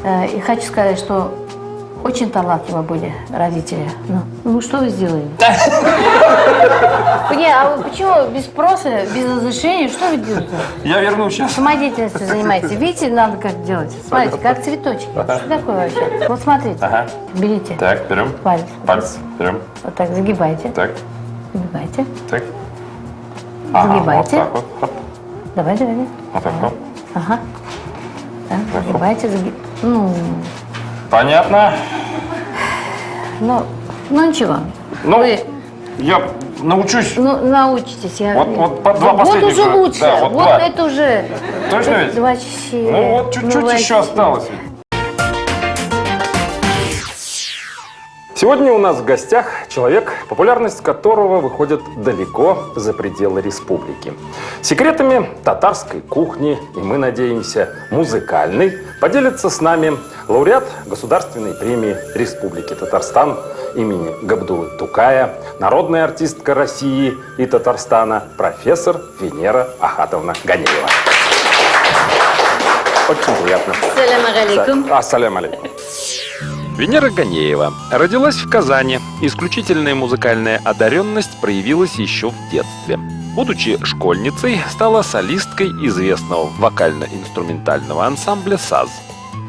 И хочу сказать, что очень талантливы были родители. Ну что вы сделали? Не, а вы почему без спроса, без разрешения, что вы делаете? Я верну сейчас. Самодеятельностью занимаетесь. Видите, надо как делать. Смотрите, как цветочки. Что такое вообще? Вот смотрите. Берите. Так, берем. Палец. Палец берем. Вот так, загибайте. Так. Загибайте. Так. Загибайте. Вот так вот. Хоп. Давай. Вот так вот. Ага. Так, загибайте, Ну, понятно. ну ничего. Ну, Вы, я научусь. научитесь. Вот два вот последних уже же. лучше. Да, вот два. это уже. Точно ведь? Вообще. Ну вот чуть-чуть еще осталось. Сегодня у нас в гостях человек, популярность которого выходит далеко за пределы республики. Секретами татарской кухни, и мы надеемся, музыкальной, поделится с нами лауреат Государственной премии Республики Татарстан имени Габдуллы Тукая, народная артистка России и Татарстана, профессор Венера Ахатовна Ганеева. Очень приятно. Ассаляму алейкум. Ассаляму алейкум. Венера Ганеева родилась в Казани. Исключительная музыкальная одаренность проявилась еще в детстве. Будучи школьницей, стала солисткой известного вокально-инструментального ансамбля «САЗ».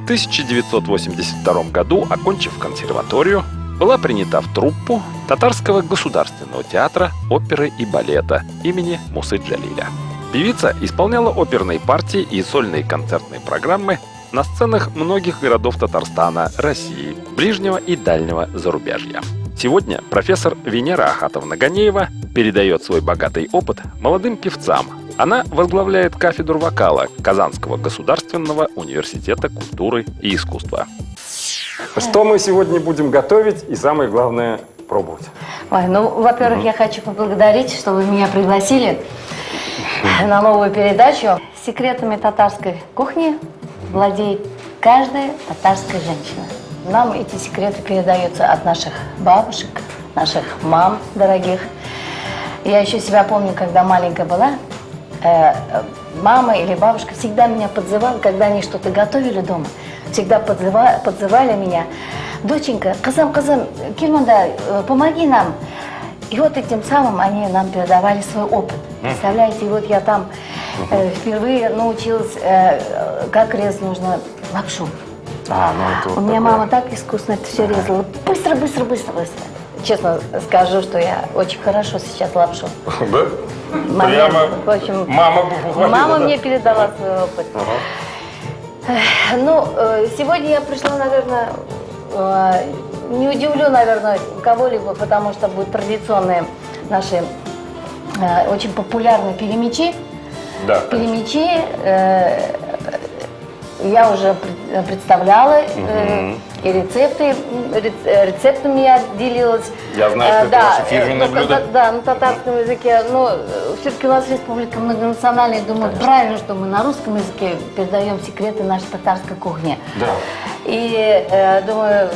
В 1982 году, окончив консерваторию, была принята в труппу Татарского государственного театра оперы и балета имени Мусы Джалиля. Певица исполняла оперные партии и сольные концертные программы на сценах многих городов Татарстана, России, ближнего и дальнего зарубежья. Сегодня профессор Венера Ахатовна Ганеева передает свой богатый опыт молодым певцам. Она возглавляет кафедру вокала Казанского государственного университета культуры и искусства. Что мы сегодня будем готовить и, самое главное, пробовать? Ой, во-первых, я хочу поблагодарить, что вы меня пригласили на новую передачу. Секретами татарской кухни владеет каждая татарская женщина. Нам эти секреты передаются от наших бабушек, наших мам дорогих. Я еще себя помню, когда маленькая была, мама или бабушка всегда меня подзывала, когда они что-то готовили дома, всегда подзывали меня: доченька, кызым, Кельманда, помоги нам. И вот этим самым они нам передавали свой опыт. Представляете, и вот я там впервые научилась, как резать нужно лапшу. У меня мама так искусно это все резала. Быстро. Честно скажу, что я очень хорошо сейчас лапшу. Да? Прямо В общем, мама мне передала свой опыт. Сегодня я пришла, наверное, не удивлю, наверное, кого-либо, потому что будут традиционные наши очень популярные перемечи. Да. Перемечи я уже представляла, и рецептами я делилась. Я знаю, что это ваше фирменное блюдо. Да, на татарском языке. Но все-таки у нас республика многонациональная. Думаю, правильно, что мы на русском языке передаем секреты нашей татарской кухни. Да. И думаю,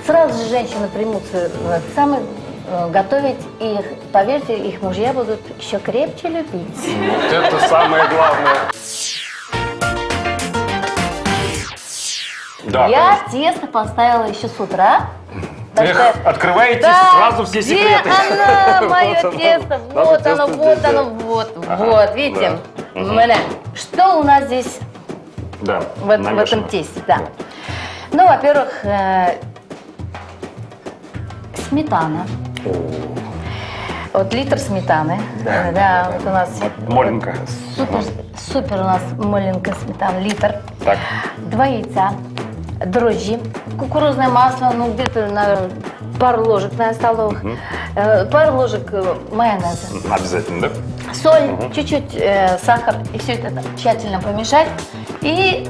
сразу же женщины примутся готовить, и, поверьте, их мужья будут еще крепче любить. Вот это самое главное. Да, Я тесто поставила еще с утра. Открываете сразу все секреты. Где оно, мое тесто? Вот, видите? Что у нас здесь в этом тесте? Да. Ну, во-первых, сметана. Вот литр сметаны. Да, вот у нас. Маленькая. Супер у нас маленькая сметана, литр. Так. 2 яйца, дрожжи, кукурузное масло, где-то, наверное, пару ложек, столовых, пару ложек майонеза. Обязательно, да? Соль, чуть-чуть сахар, и все это тщательно помешать. И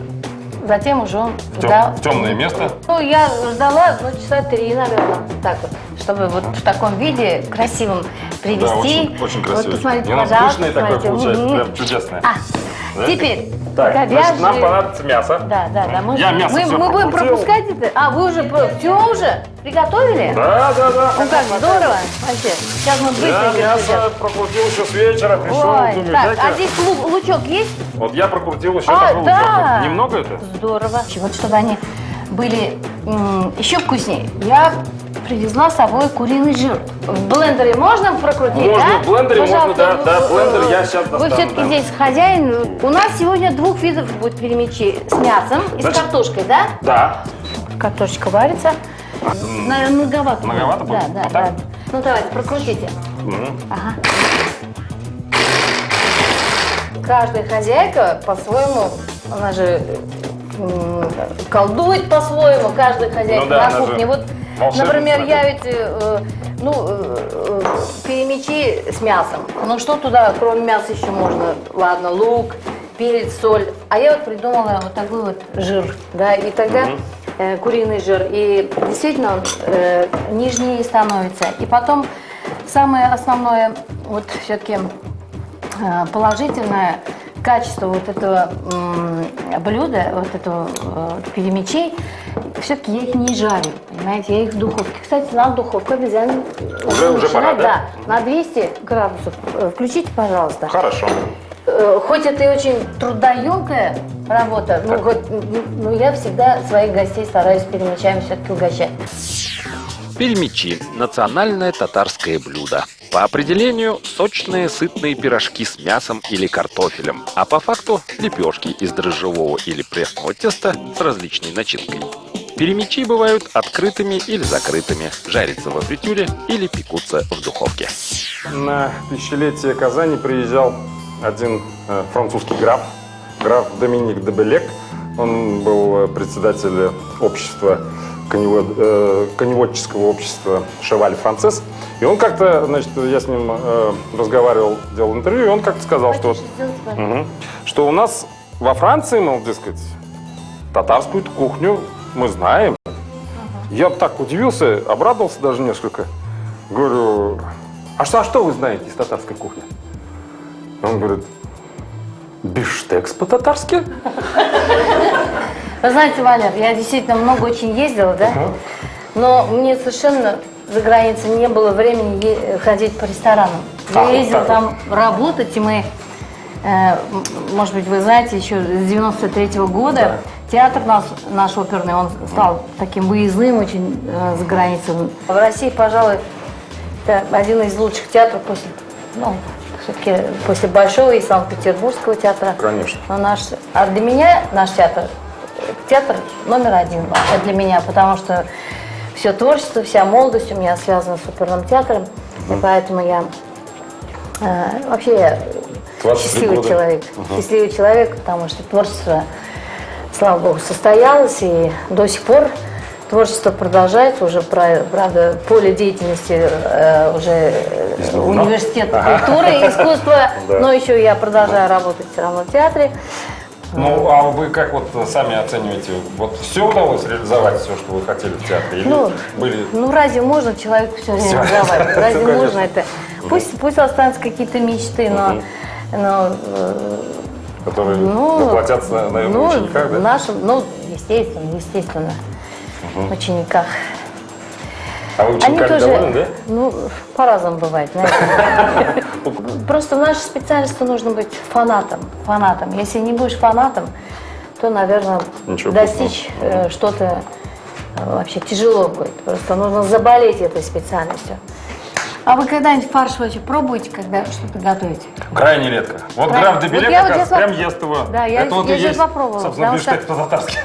затем уже в темное место? Я ждала часа 3, наверное, так вот, чтобы вот в таком виде красивом привезти. Да, очень красиво. Вот посмотрите, и оно пожалуйста. вкусное такое получается, прям чудесное. Да? Теперь Так, говяжий. значит, нам понадобится мясо. Да. Я мясо мы всё будем прокрутил. пропускать это. А, вы уже все уже приготовили? Да. Ну как, здорово. Вообще, сейчас мы Я быстренько мясо придем. прокрутил еще с вечера, пришел, Ой, думаю, так, дайте. а здесь лучок есть? Вот я прокрутил еще А, такой да. лучок. Немного это? Здорово. Вот чтобы они были еще вкуснее, я привезла с собой куриный жир. В блендере можно прокрутить, Можно, да? в блендере можно, Пожалуйста, да, блендер я сейчас Вы достану, все-таки да. здесь хозяин. У нас сегодня двух видов будет перемечи с мясом и с Значит, картошкой, да? Да. Картошечка варится. Наверное, многовато. Многовато будет? Да. Вот так? Ну давайте, прокрутите. Мгм. Ага. Каждая хозяйка по-своему, она же колдует по-своему, каждая хозяйка Ну да, на она кухне. же Вот, волшебница например, я такая. ведь, перемечи с мясом. Ну что туда, кроме мяса, еще можно? Ладно, лук, перец, соль. А я вот придумала вот такой вот жир, да, и тогда куриный жир, и действительно он нежнее становится. И потом самое основное, вот все-таки положительное качество вот этого блюда, вот этого перемечей, все-таки я их не жарю, понимаете, я их в духовке. Кстати, нам духовку обязательно Уже пора, да? на 200 градусов. Включите, пожалуйста. Хорошо. Хоть это и очень трудоемкая работа, но я всегда своих гостей стараюсь перемечами все-таки угощать. Перемечи – национальное татарское блюдо. По определению, сочные сытные пирожки с мясом или картофелем, а по факту – лепешки из дрожжевого или пресного теста с различной начинкой. Перемечи бывают открытыми или закрытыми, жарятся во фритюре или пекутся в духовке. На тысячелетие Казани приезжал один французский граф Доминик де Белек. Он был председатель общества, коневодческого общества «Шеваль Францесс». И он как-то, значит, я с ним разговаривал, делал интервью, и он как-то сказал, что у нас во Франции, мол, дескать, татарскую кухню мы знаем. Я так удивился, обрадовался даже несколько. Говорю, а что вы знаете из татарской кухни? Он говорит, бифштекс по-татарски? Вы знаете, Валер, я действительно много очень ездила, да? Но мне совершенно за границей не было времени ходить по ресторанам. Я ездила там работать, и мы, может быть, вы знаете, еще с 93-го года театр наш оперный, он стал таким выездным очень за границей. В России, пожалуй, это один из лучших театров после, все-таки после Большого и Санкт-Петербургского театра. Конечно. Но а для меня наш театр номер один для меня, потому что все творчество, вся молодость у меня связана с оперным театром, и поэтому я вообще счастливый человек. Счастливый человек, потому что творчество, слава богу, состоялось, и до сих пор творчество продолжается, уже, правда, поле деятельности уже университет культуры и искусства, но еще я продолжаю работать все равно в театре. Ну, а вы как вот сами оцениваете, вот все удалось реализовать, все, что вы хотели в театре? Или были... разве можно человеку все реализовать? Разве можно это? Пусть останутся какие-то мечты, но Которые воплотятся на учениках, да? Нашим, естественно, учениках. А вы учениками довольны, да? По-разному бывает, знаете. Просто в наше специальность нужно быть фанатом. Если не будешь фанатом, то, наверное, достичь что-то вообще тяжело будет. Просто нужно заболеть этой специальностью. А вы когда-нибудь фарш вообще пробуете, когда что-то готовите? Крайне редко. Вот граф де Белек как раз прям ест его. Да, я сейчас попробовала. Собственно, бифштекс по-татарски.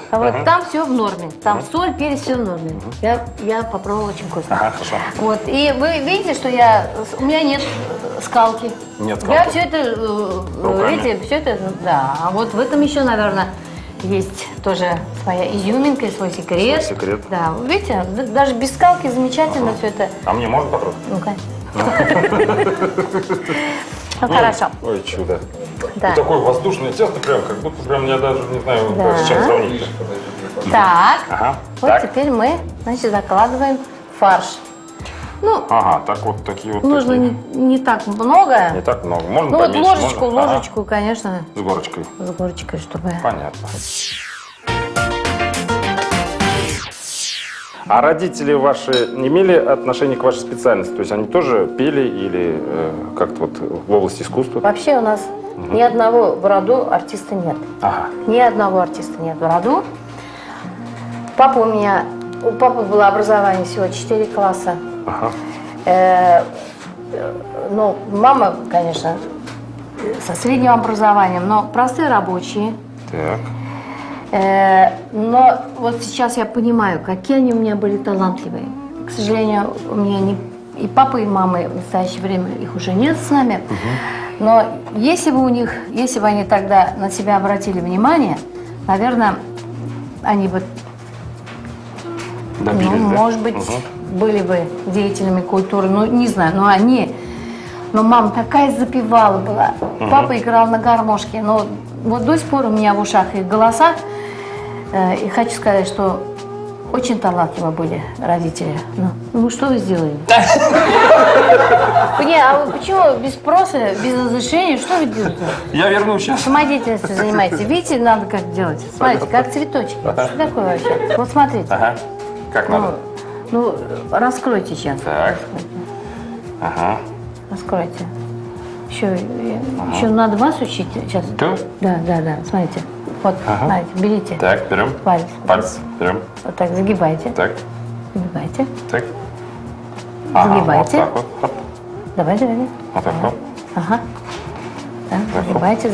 А вот там все в норме. Там соль, перец, все в норме. Я попробовала, очень вкусно. Ага, хорошо. Вот. И вы видите, что у меня нет скалки. Нет скалки. Я все это, видите, все это, да. А вот в этом еще, наверное, есть тоже своя изюминка и свой секрет. Свой секрет. Да, видите, даже без скалки замечательно все это. А мне можно попробовать? Ну-ка. Ну, хорошо. Ой, чудо. Да. И такое воздушное тесто, прям, как будто прям я даже не знаю, с чем сравнить. Так, Ага. вот Так. теперь мы, значит, закладываем фарш. Ну, Ага, так вот такие вот. нужно такие. не так много. Не так много. Можно Ну вот поменьше, ложечку, можно? Ага, ложечку, конечно, с горочкой. с горочкой, чтобы... Понятно. А родители ваши имели отношение к вашей специальности? То есть они тоже пели или как-то вот в области искусства? Вообще у нас ни одного в роду артиста нет. Ага. Ни одного артиста нет в роду. У папы было образование всего 4 класса. Ага. Ну, мама, конечно, со средним образованием, но простые рабочие. Так. Но вот сейчас я понимаю, какие они у меня были талантливые. К сожалению, у меня и папы, и мамы в настоящее время их уже нет с нами. Но если бы они тогда на себя обратили внимание, наверное, они бы, Добились, да? может быть, были бы деятелями культуры. Ну, не знаю, но мама такая запевала была. Папа играл на гармошке. Но вот до сих пор у меня в ушах их голоса. И хочу сказать, что очень талантливы были родители. Ну что вы сделали? А вы почему без спроса, без разрешения, что вы делаете? Я верну сейчас. Самодеятельностью занимаетесь. Видите, надо как делать. Смотрите, как цветочки. Что такое вообще? Вот смотрите. Ага. Как надо? Ну, раскройте сейчас. Так. Ага. Раскройте. Еще надо вас учить сейчас. Да? Да. Смотрите. Вот, смотрите, берите. Так, берем. Палец. Берем. Вот так, загибайте. Так. Загибайте. Так. Загибайте. Вот так вот. Хоп. Давай. Вот так вот. Ага. Так, загибайте,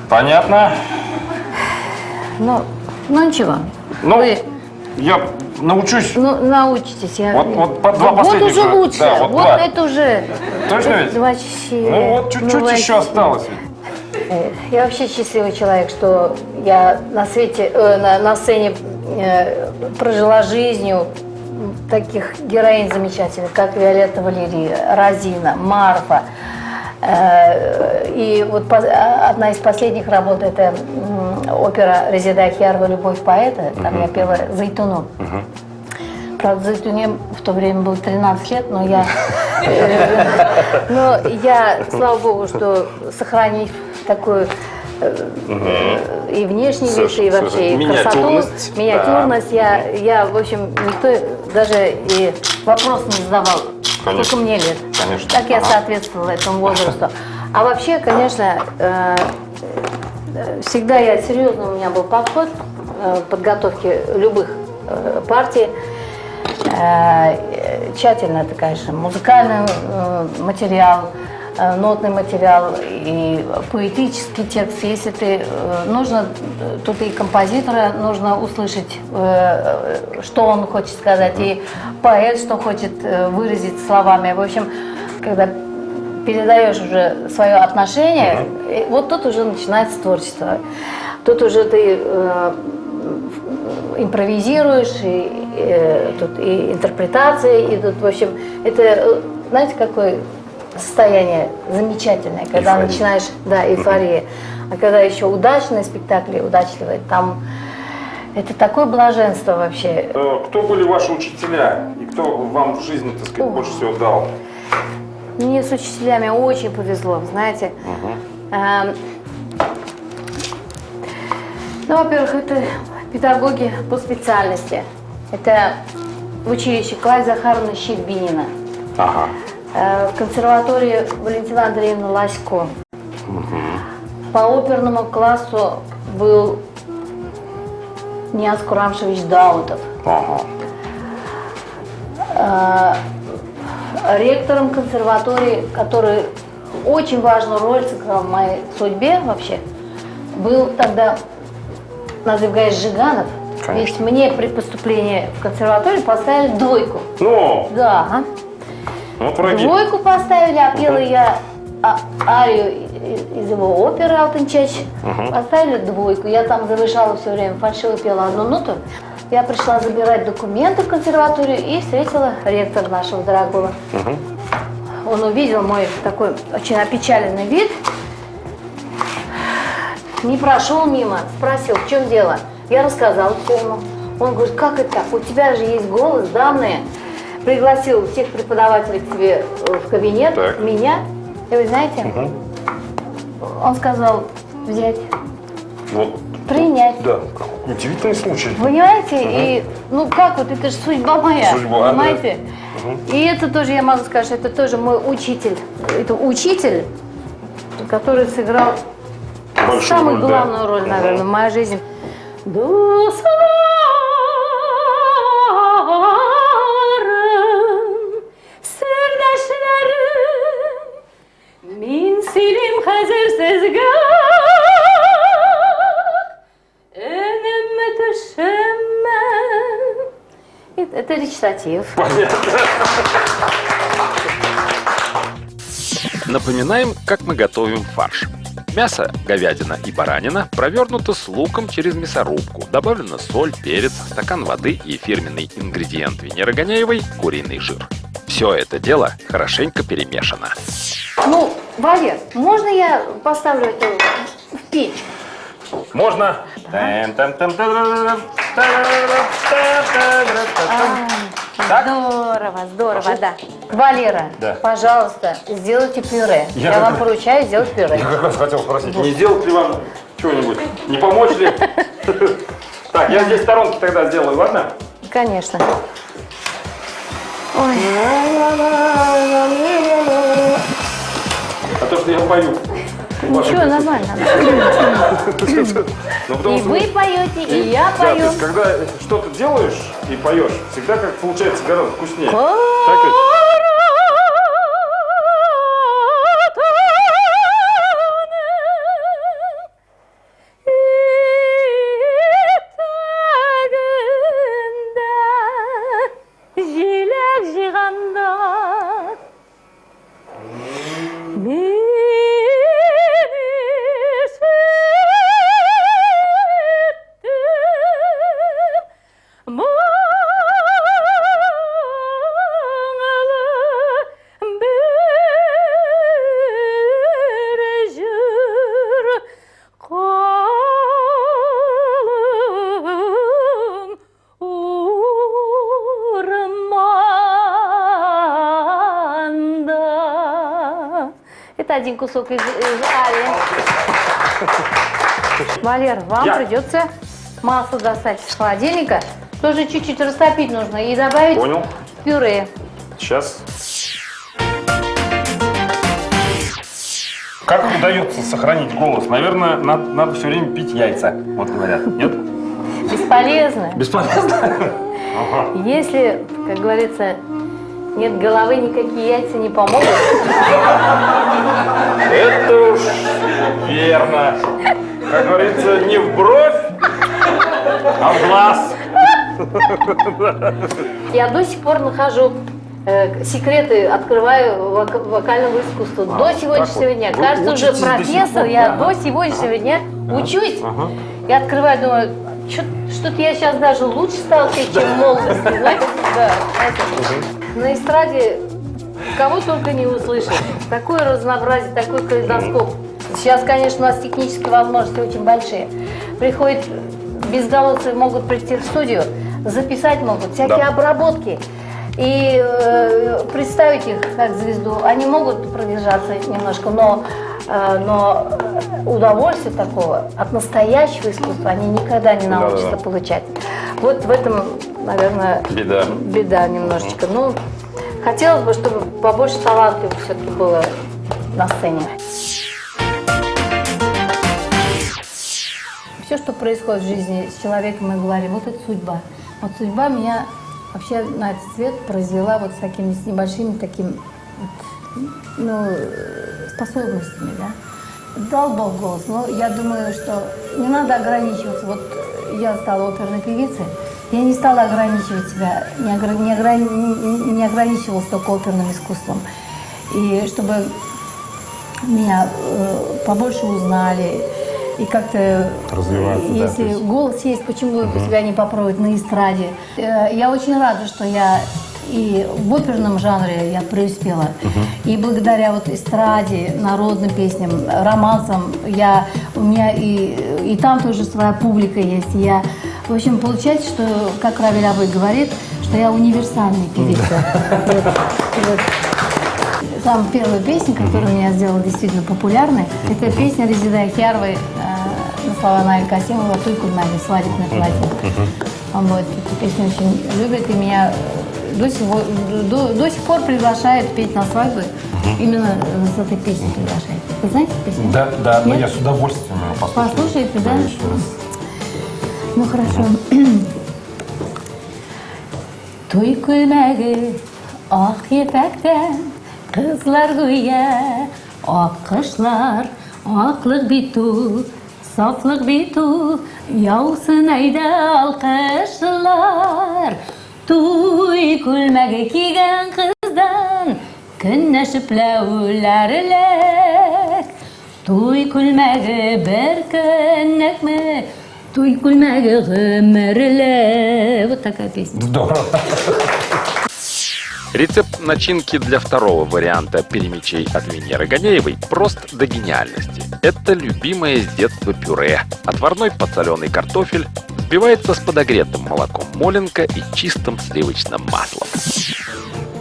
Понятно. Ну, ничего. Ну, Вы, я научусь. научитесь. Вот по два последних уже же. лучше. Да, вот вот два. это уже. Точно ведь? Вообще. Ну вот чуть-чуть еще осталось ведь. Я вообще счастливый человек, что я на сцене прожила жизнью таких героинь замечательных, как Виолетта Валерий, Розина, Марфа. И вот одна из последних работ – это опера Резеда Ахиярова «Любовь поэта». Там я пела «Зайтуну». Правда, Зайтуне в то время было 13 лет, но я, слава богу, что сохранив такую и внешний вид, и вообще и красоту, миниатюрность, я, в общем, никто даже и вопрос не задавал, сколько мне лет. Конечно. Так я соответствовала этому возрасту. А вообще, конечно, всегда серьезно у меня был подход в подготовке любых партий. Тщательно это, конечно, музыкальный материал, нотный материал и поэтический текст. Если нужно, тут и композитора нужно услышать, что он хочет сказать, и поэт, что хочет выразить словами. В общем, когда передаешь уже свое отношение, вот тут уже начинается творчество. Тут уже ты импровизируешь, тут и интерпретация, и тут, в общем, это, знаете, какое состояние замечательное, когда начинаешь, эйфория. А когда еще удачные спектакли, удачливые, там это такое блаженство вообще. Кто были ваши учителя и кто вам в жизни, так сказать, больше всего дал? Мне с учителями очень повезло, знаете. Ну, во-первых, это педагоги по специальности. Это в училище Клавдия Захаровна Щербинина. Ага. В консерватории Валентина Андреевна Ласько. По оперному классу был Ниаз Курамшевич Даутов. Ректором консерватории, который очень важную роль сыграл в моей судьбе вообще, был тогда Назым Гаевич Жиганов. Ведь мне при поступлении в консерваторию поставили 2. Ну? Да. Вот враги. 2 поставили, а пела я арию из его оперы «Алтын чач». Поставили 2. Я там завышала все время, фальшиво пела 1 ноту. Я пришла забирать документы в консерваторию и встретила ректора нашего дорогого. Он увидел мой такой очень опечаленный вид, не прошел мимо, спросил, в чем дело. Я рассказала все ему. Он говорит, как это так? У тебя же есть голос, данные. пригласил всех преподавателей к себе в кабинет, Так. меня, и вы знаете, он сказал взять, Вот. принять. Да, удивительный случай. Понимаете? И, ну как вот, это же судьба моя, Судьба, понимаете? И это тоже, я могу сказать, что это тоже мой учитель. Это учитель, который сыграл Большую самую роль, да. главную роль, наверное, в моей жизни. Min silim hazırsızga önüme düşemem. Это речитатив. Напоминаем, как мы готовим фарш. Мясо, говядина и баранина провернуты с луком через мясорубку. Добавлена соль, перец, стакан воды и фирменный ингредиент Венеры Гоняевой – куриный жир. Все это дело хорошенько перемешано. Ну, Валер, можно я поставлю это в печь? Можно? Так? Здорово, здорово, да. Валера, Да. пожалуйста, сделайте пюре. Я Я вам как- поручаю сделать пюре. Я как раз хотел спросить, не сделать ли вам чего-нибудь? Не помочь ли? Так, я здесь в сторонке тогда сделаю, ладно? Конечно. Ой, А то, что я пою. ничего, нормально. Ну, потому И что вы поете, и я Да, то пою. есть, когда что-то делаешь и поешь, всегда как получается гораздо вкуснее. Так ведь? Это один кусок из арии. Валер, вам Я. придется масло достать из холодильника. Тоже чуть-чуть растопить нужно и добавить Понял. пюре. Сейчас. Как удается сохранить голос? Наверное, надо все время пить яйца, вот говорят. Нет? Бесполезно. Бесполезно. Если, как говорится, нет головы, никакие яйца не помогут. Это уж верно. Как говорится, не в бровь, а в глаз. Я до сих пор нахожу секреты, открываю вокального искусства. До сегодняшнего вот. дня. Вы Кажется, уже учитесь до сих профессор, пор, я да? до сегодняшнего дня учусь. Я открываю, думаю, что-то я сейчас даже лучше стала петь, чем в молодости. Знаете? Да, знаете. На эстраде кого только не услышишь. Такое разнообразие, такой калейдоскоп. Сейчас, конечно, у нас технические возможности очень большие. Приходят безголосые, могут прийти в студию, записать могут, всякие обработки. И представить их как звезду. Они могут продержаться немножко, но удовольствие такого от настоящего искусства они никогда не научатся получать. Вот в этом, наверное, беда немножечко. Ну, хотелось бы, чтобы побольше талантливых все-таки было на сцене. Все, что происходит в жизни с человеком, мы говорим, вот это судьба. Вот судьба меня вообще на этот свет произвела вот с такими с небольшими такими способностями, да. Дал Бог голос, но я думаю, что не надо ограничиваться. Вот я стала оперной певицей, я не стала ограничивать себя, не ограничивалась только оперным искусством. И чтобы меня побольше узнали, и как-то, если голос есть, почему бы себя не попробовать на эстраде? Я очень рада, что я и в оперном жанре я преуспела. И благодаря вот эстраде, народным песням, романсам, у меня и там тоже своя публика есть. В общем, получается, что, как Равиль Абой говорит, что что я универсальная певица. Вот. Самая первая песня, которая меня сделала действительно популярной, это песня Резеда Ахьяровой на слова Наили Касимова «Туй кульмаги», «Свадебное платье». Вот, эту песню очень любят, и меня до сих пор приглашают петь на свадьбы. Именно с этой песней приглашают. Вы знаете песню? Да, но я с удовольствием ее послушаю. Послушайте, да? Еще раз. Ну хорошо. Туй күлмәге ак ефәктән кызлар гүя, ак кышлар, аклык бит ул, сафлык бит ул, яусын әйдә алкышлар. Туй күлмәге кигән кыздан көннәшепләүләр элек. Туй күлмәге бер көннәкме, туй күлмәге гомерлек. Вот такая песня. Здорово. Рецепт начинки для второго варианта перемечей от Венеры Ганеевой прост до гениальности. Это любимое с детства пюре. Отварной подсоленый картофель взбивается с подогретым молоком моленка и чистым сливочным маслом.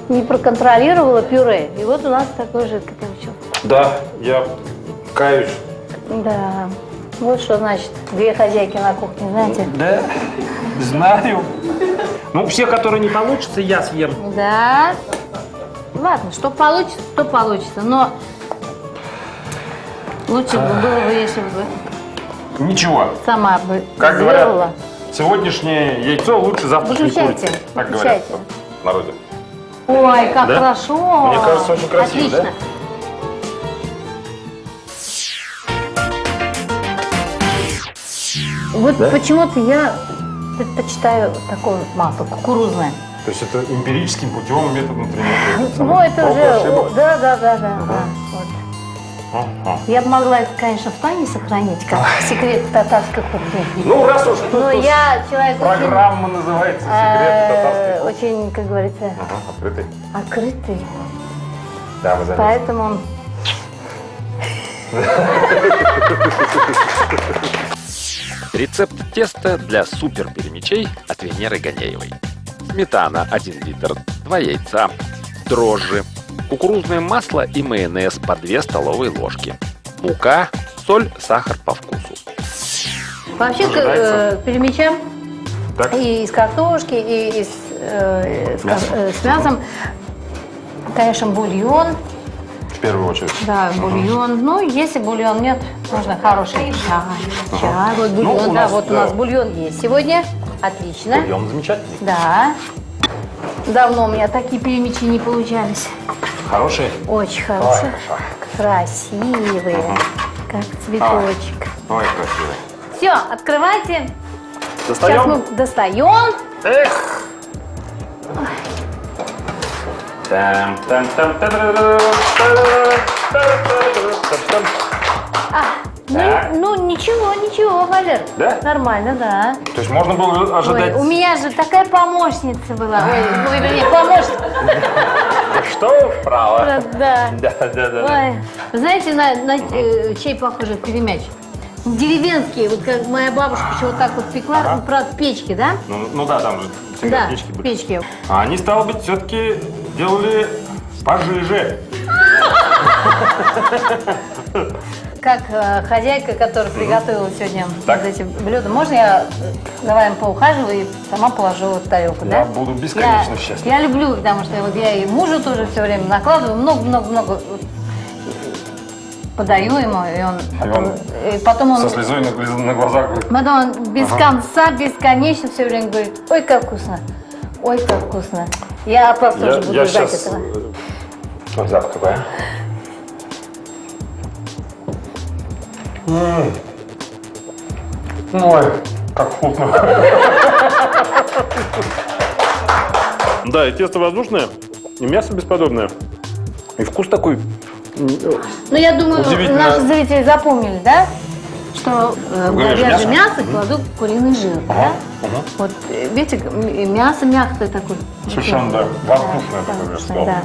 Не проконтролировала пюре, и вот у нас такой жидкий получился. Да, я каюсь. Да, вот что значит две хозяйки на кухне, знаете? Да, знаю. Ну, все, которые не получится, я съем. Да. Ладно, что получится, то получится, но лучше бы было бы, если бы Ничего. сама бы Как сделала. говорят, сегодняшнее яйцо лучше завтрашней Выключайте, курицы. Так выключайте. говорят в народе. Ой, как Да? хорошо. Мне кажется, очень красиво, отлично. да? Вот почему-то я предпочитаю такое масло, кукурузное. То есть это эмпирическим путем методом тренировки. Ну, это уже... Да. Вот. Ага. Я бы могла это, конечно, в тайне сохранить, как секрет татарской кухни. Ну, раз уж тут Но я человек программа называется «Секреты татарской кухни». очень, как говорится, Ага, открытый. открытый. Да, мы заметили. Поэтому... Рецепт теста для супер перемечей от Венеры Ганеевой. Сметана 1 литр, 2 яйца, дрожжи, кукурузное масло и майонез по 2 столовые ложки, мука, соль, сахар по вкусу. Вообще, Ожидается. к перемечам Так. и из картошки, и с мясом, конечно, бульон. В первую очередь. Да, бульон. Ну, если бульон нет, можно хороший чай. Чай, вот бульон, Ну, у да, нас, вот у да. нас бульон есть сегодня. Отлично. Бульон замечательный. Да. Давно у меня такие перемечи не получались. Хороший. Очень хорошие. хорошо. Красивые. Как цветочек. Ой, красивый. Все, открывайте. Сейчас Достаем? мы достаем. Эх! Ну, ничего, Валер. Да? Нормально, да. То есть можно было ожидать... Ой, у меня же такая помощница была. Ой, вернее, помощник. Что вправо? Да. Да. Ой, вы знаете, на чей похоже перемяч? Деревенские, вот как моя бабушка еще вот так вот пекла, Ага. ну, правда, в печке, да? Ну да, там же всегда Да, печки в были. печке. А они, стало быть, все-таки делали пожиже. Как хозяйка, которая приготовила сегодня Так. вот эти блюда, можно я за вами поухаживаю и сама положу вот в тарелку, да? Я буду бесконечно счастлив. Я люблю, потому что вот я и мужу тоже все время накладываю, много подаю ему, и он, и потом он, Со слезой на глазах говорит, потом он без конца, бесконечно все время говорит: ой, как вкусно, ой, как вкусно. Я просто уже буду я ждать сейчас... этого. Вот запах какой, а? Ой, как вкусно. Да, и тесто воздушное, и мясо бесподобное. И вкус такой... Ну, я думаю, Удивительно. наши зрители запомнили, да? Что в Говоришь, говяжье мясо? мясо кладут куриный жир, да? Вот, видите, мясо мягкое такое. Совершенно, да. Воздушное такое, я бы воздушное, сказал. да.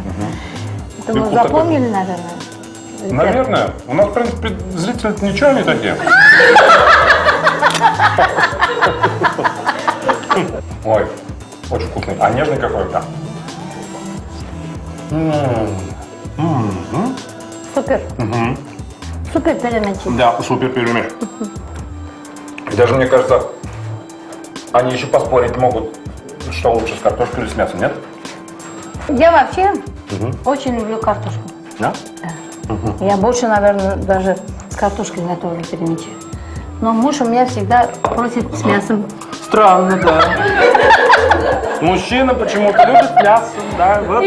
И Думаю, вкус такой. запомнили, наверное? Наверное. У нас, в принципе, зрители ничего не такие. Ой, очень вкусно. вкусный, а нежный какой-то. Супер. Супер перемечи. Да, супер перемеш. Даже, мне кажется, они еще поспорить могут, что лучше, с картошкой или с мясом, нет? Я вообще очень люблю картошку. Да? Я больше, наверное, даже с картошкой готовлю перемечи. Но муж у меня всегда просит с мясом. Странно, да. Мужчина почему-то любит мясо, да, вот.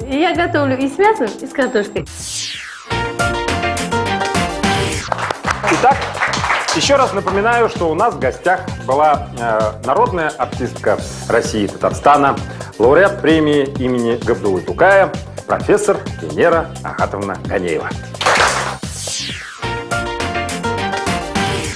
И я готовлю и с мясом, и с картошкой. Итак, еще раз напоминаю, что у нас в гостях была народная артистка России и Татарстана, лауреат премии имени Габдуллы Тукая, профессор Венера Ахатовна Ганеева.